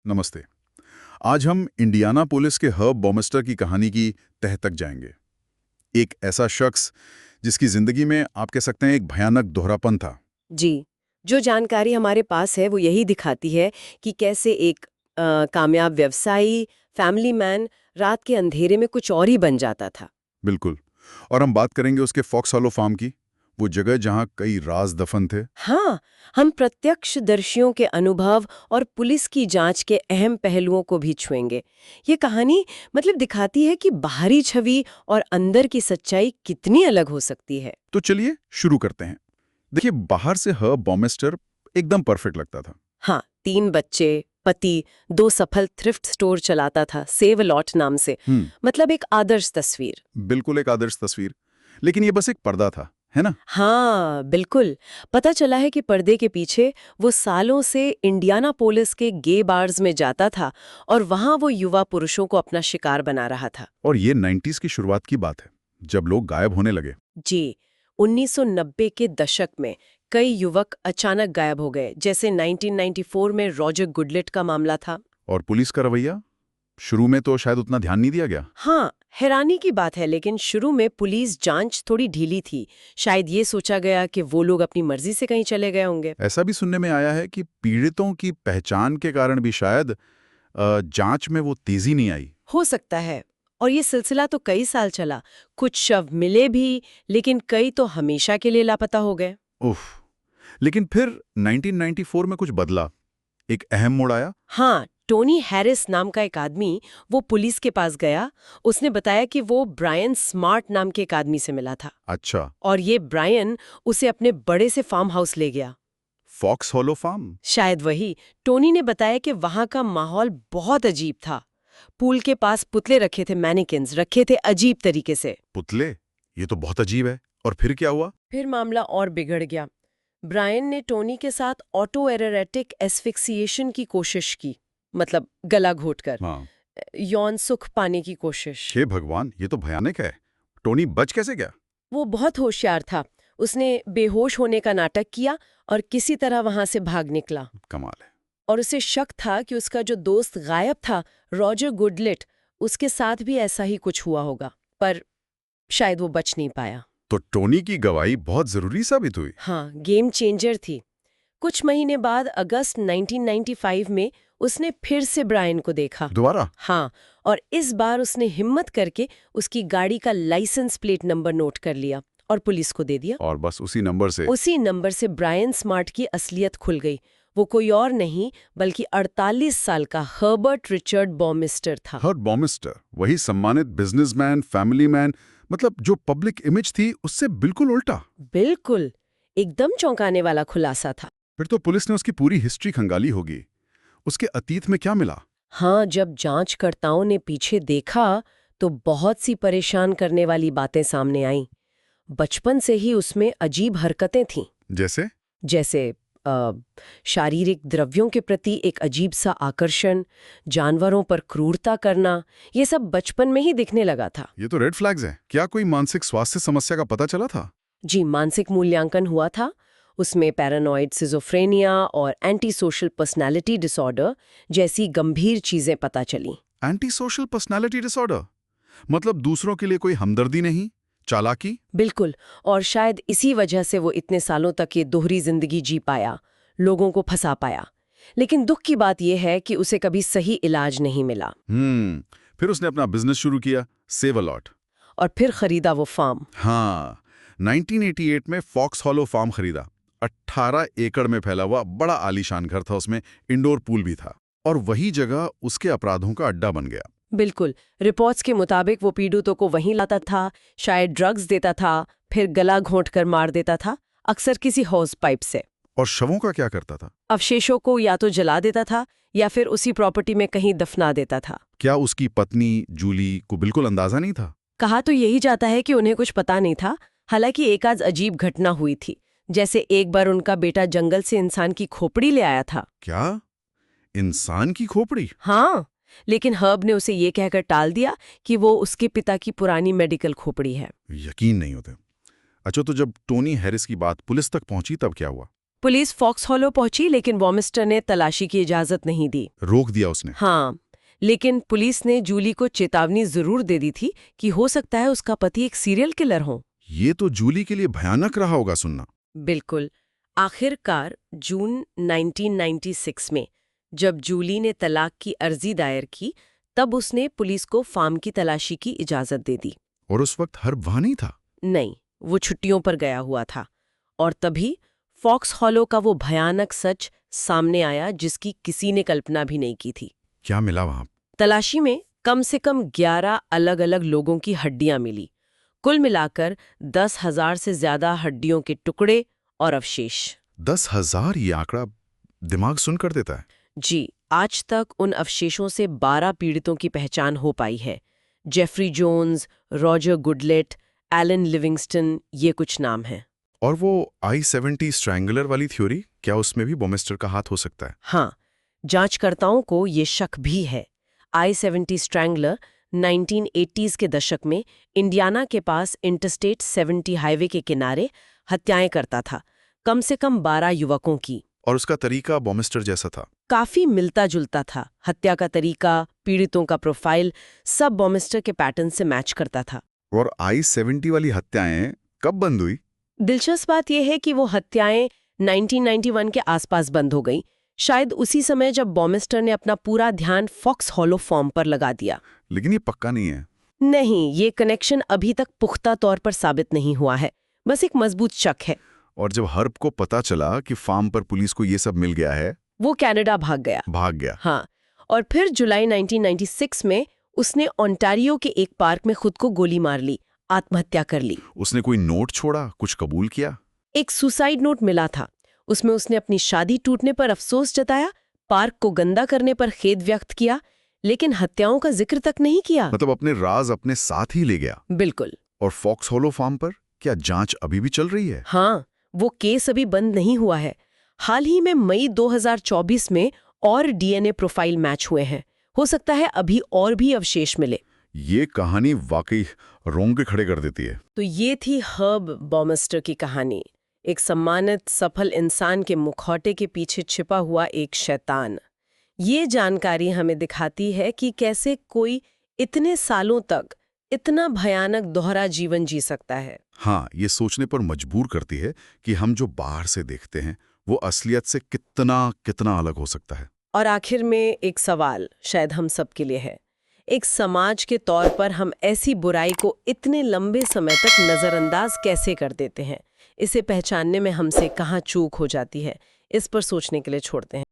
नमस्ते। आज हम इंडियाना पुलिस के हर्ब बॉमिस्टर की कहानी की तह तक जाएंगे। एक ऐसा शख्स जिसकी जिंदगी में आप कह सकते हैं एक भयानक दोहरापन था। जी, जो जानकारी हमारे पास है वो यही दिखाती है कि कैसे एक कामयाब व्यवसायी, फैमिली मैन रात के अंधेरे में कुछ और ही बन जाता था। बिल्कुल। और हम बात करेंगे उसके फॉक्स हॉलो फार्म की, वो जगह जहां कई राज दफन थे। हाँ, हम प्रत्यक्षदर्शियों के अनुभव और पुलिस की जांच के अहम पहलुओं को भी छुएंगे। ये कहानी मतलब दिखाती है कि बाहरी छवि और अंदर की सच्चाई कितनी अलग हो सकती है। तो चलिए शुरू करते हैं। देखिए, बाहर से हर्ब बॉमिस्टर एकदम परफेक्ट लगता था। हाँ, 3 बच्चे, पति, 2 सफल थ्रिफ्ट स्टोर चलाता था, सेव अ लॉट नाम से। मतलब एक आदर्श तस्वीर। बिल्कुल एक आदर्श तस्वीर। लेकिन ये बस एक पर्दा था, है ना? हाँ, बिल्कुल। पता चला है कि पर्दे के पीछे वो सालों से इंडियानापोलिस के गे बार्स में जाता था और वहाँ वो युवा पुरुषों को अपना शिकार बना रहा था। और ये 90s की शुरुआत की बात है, जब लोग गायब होने लगे। जी, 1990 के दशक में कई युवक अचानक गायब हो गए, जैसे 1994 में रॉजर गुडलेट का मामला था। और पुलिस का रवैया? शुरू में तो शायद उतना ध्यान नहीं दिया गया। हाँ, हैरानी की बात है, लेकिन शुरू में पुलिस जांच थोड़ी ढीली थी। शायद ये सोचा गया कि वो लोग अपनी मर्जी से कहीं चले गए होंगे। ऐसा भी सुनने में आया है कि पीड़ितों की पहचान के कारण भी शायद जांच में वो तेजी नहीं आई। हो सकता है। और ये सिलसिला तो कई साल चला। कुछ शव मिले भी, लेकिन कई तो हमेशा के लिए लापता हो गए। उफ। लेकिन फिर 1994 में कुछ बदला, एक अहम मोड़ आया। हाँ, टोनी हैरिस नाम का एक आदमी वो पुलिस के पास गया। उसने बताया कि वो ब्रायन स्मार्ट नाम के एक आदमी से मिला था अच्छा। और ये ब्रायन उसे अपने बड़े से फार्म हाउस ले गया। Fox Hollow Farm. शायद वही। टोनी ने बताया कि वहां का माहौल बहुत अजीब था। पूल के पास पुतले रखे थे, मैनिकिन्स रखे थे अजीब तरीके से। पुतले? ये तो बहुत अजीब है। और फिर क्या हुआ? फिर मामला और बिगड़ गया। ब्रायन ने टोनी के साथ ऑटो एरोरेटिक एस्फिक्सिएशन की कोशिश की, मतलब गला घोटकर हाँ। यौन सुख पाने की कोशिश। हे भगवान, ये तो भयानक है। टोनी बच कैसे गया? वो बहुत होशियार था। उसने बेहोश होने का नाटक किया और किसी तरह वहां से भाग निकला। कमाल है। और उसे शक था कि उसका जो दोस्त गायब था, रॉजर गुडलेट, उसके साथ भी ऐसा ही कुछ हुआ होगा, पर शायद वो बच नहीं पाया। तो टोनी की गवाही बहुत जरूरी साबित हुई। हाँ, गेम चेंजर थी। कुछ महीने बाद अगस्त 1995 में उसने फिर से ब्रायन को देखा। दोबारा? हाँ, और इस बार उसने हिम्मत करके उसकी गाड़ी का लाइसेंस प्लेट नंबर नोट कर लिया और पुलिस को दे दिया। और बस उसी नंबर से? उसी नंबर से ब्रायन स्मार्ट की असलियत खुल गई। वो कोई और नहीं बल्कि 48 साल का हर्बर्ट रिचर्ड बॉमिस्टर था। हर्ब बॉमिस्टर, वही सम्मानित बिजनेसमैन, फैमिली मैन, मतलब जो पब्लिक इमेज थी उससे बिल्कुल उल्टा। बिल्कुल, एकदम चौंकाने वाला खुलासा था। फिर तो पुलिस ने उसकी पूरी हिस्ट्री खंगाली होगी। उसके अतीत में क्या मिला? हाँ, जब जांचकर्ताओं ने पीछे देखा तो बहुत सी परेशान करने वाली बातें सामने आईं। बचपन से ही उसमें अजीब हरकतें थीं, जैसे? जैसे शारीरिक द्रव्यों के प्रति एक अजीब सा आकर्षण, जानवरों पर क्रूरता करना, ये सब बचपन में ही दिखने लगा था। ये तो रेड फ्लैग्स हैं। क्या कोई मानसिक स्वास्थ्य समस्या का पता चला था? जी, मानसिक मूल्यांकन हुआ था। उसमें पैरानॉइड, सिजोफ्रेनिया और एंटी सोशल पर्सनैलिटी डिसऑर्डर जैसी गंभीर चीजें पता चली। Anti social personality disorder? मतलब दूसरों के लिए कोई हमदर्दी नहीं, चालाकी? बिल्कुल, और शायद इसी वजह से वो इतने सालों तक ये दोहरी जिंदगी जी पाया, लोगों को फंसा पाया। लेकिन दुख की बात यह है कि उसे कभी सही इलाज नहीं मिला। फिर उसने अपना बिजनेस शुरू किया, सेव अ लॉट। और फिर खरीदा वो फार्म। हाँ, 1988 में फॉक्स हॉलो फार्म खरीदा। 18 एकड़ में फैला हुआ बड़ा आलीशान घर था, उसमें इंडोर पूल भी था। और वही जगह उसके अपराधों का अड्डा बन गया। बिल्कुल, रिपोर्ट्स के मुताबिक वो पीड़ितों को वहीं लाता था, शायद ड्रग्स देता था, फिर गला घोंटकर मार देता था, अक्सर किसी हॉस पाइप से। और शवों का क्या करता था? अवशेषों को या तो जला देता था या फिर उसी प्रॉपर्टी में कहीं दफना देता था। क्या उसकी पत्नी जूली को बिल्कुल अंदाजा नहीं था? कहा तो यही जाता है कि उन्हें कुछ पता नहीं था। हालांकि एक आज अजीब घटना हुई थी, जैसे एक बार उनका बेटा जंगल से इंसान की खोपड़ी ले आया था। क्या? इंसान की खोपड़ी? हाँ, लेकिन हर्ब ने उसे ये कहकर टाल दिया कि वो उसके पिता की पुरानी मेडिकल खोपड़ी है। यकीन नहीं होता। अच्छा, तो जब टोनी हैरिस की बात पुलिस तक पहुंची तब क्या हुआ? पुलिस फॉक्स हॉलो पहुंची, लेकिन बॉमिस्टर ने तलाशी की इजाजत नहीं दी। रोक दिया उसने। हाँ, लेकिन पुलिस ने जूली को चेतावनी जरूर दे दी थी कि हो सकता है उसका पति एक सीरियल किलर हो। ये तो जूली के लिए भयानक रहा होगा सुनना। बिल्कुल। आखिरकार जून 1996 में जब जूली ने तलाक की अर्जी दायर की, तब उसने पुलिस को फार्म की तलाशी की इजाजत दे दी। और उस वक्त हर्ब वहां नहीं था? नहीं, वो छुट्टियों पर गया हुआ था। और तभी फॉक्स हॉलो का वो भयानक सच सामने आया जिसकी किसी ने कल्पना भी नहीं की थी। क्या मिला वहां? तलाशी में कम से कम 11 अलग-अलग लोगों की हड्डियां मिली। कुल मिलाकर 10,000 से ज्यादा हड्डियों के टुकड़े और अवशेष। 10,000? ये आंकड़ा दिमाग सुन कर देता है। जी, आज तक उन अवशेषों से 12 पीड़ितों की पहचान हो पाई है। Jeffrey Jones, Roger Goodlet, Alan Livingston, ये कुछ नाम हैं। और वो I-70 स्ट्रैंगुलर वाली थ्योरी, क्या उसमें भी बॉमिस्टर का हाथ हो सकता है? हाँ, जांचकर्ताओं को ये शक भी है। I-70 स्ट्रैंगलर 1980s के दशक में इंडियाना के पास इंटरस्टेट 70 हाईवे के किनारे हत्याएं करता था, कम से कम 12 युवकों की। और उसका तरीका बॉमिस्टर जैसा था? काफी मिलता जुलता था। हत्या का तरीका, पीड़ितों का प्रोफाइल, सब बॉमिस्टर के पैटर्न से मैच करता था। और I-70 वाली हत्याएं कब बंद हुई? दिलचस्प बात यह है कि वो हत्याएं 1991 के आसपास बंद हो गईं, शायद उसी समय जब बॉमिस्टर ने अपना पूरा ध्यान फॉक्स हॉलो फार्म पर लगा दिया। लेकिन ये पक्का नहीं है। नहीं, ये कनेक्शन अभी तक पुख्ता तौर पर साबित नहीं हुआ है, बस एक मजबूत शक है। और जब हर्ब को पता चला कि फार्म पर पुलिस को ये सब मिल गया है, वो कनाडा भाग गया। हाँ, और फिर जुलाई 1996 में उसने ओंटारियो के एक पार्क में खुद को गोली मार ली, आत्महत्या कर ली। उसने कोई नोट छोड़ा, कुछ कबूल किया? एक सुसाइड नोट मिला था। उसमें उसने अपनी शादी टूटने पर अफसोस जताया, पार्क को गंदा करने पर खेद व्यक्त किया, लेकिन हत्याओं का जिक्र तक नहीं किया। मतलब अपने राज अपने साथ ही ले गया। बिल्कुल। और फॉक्स हॉलो फार्म पर क्या जांच अभी भी चल रही है? हाँ, वो केस अभी बंद नहीं हुआ है। हाल ही में मई 2024 में और डीएनए प्रोफाइल मैच हुए हैं। हो सकता है अभी और भी अवशेष मिले। ये कहानी वाकई रोंगटे खड़े कर देती है। तो ये थी हर्ब बॉमिस्टर की कहानी, एक सम्मानित सफल इंसान के मुखौटे के पीछे छिपा हुआ एक शैतान। ये जानकारी हमें दिखाती है कि कैसे कोई इतने सालों तक इतना भयानक दोहरा जीवन जी सकता है। हाँ, ये सोचने पर मजबूर करती है कि हम जो बाहर से देखते हैं वो असलियत से कितना कितना अलग हो सकता है। और आखिर में एक सवाल शायद हम सब के लिए है, एक समाज के तौर पर हम ऐसी बुराई को इतने लंबे समय तक नज़रअंदाज कैसे कर देते हैं? इसे पहचानने में हमसे कहाँ चूक हो जाती है? इस पर सोचने के लिए छोड़ते हैं।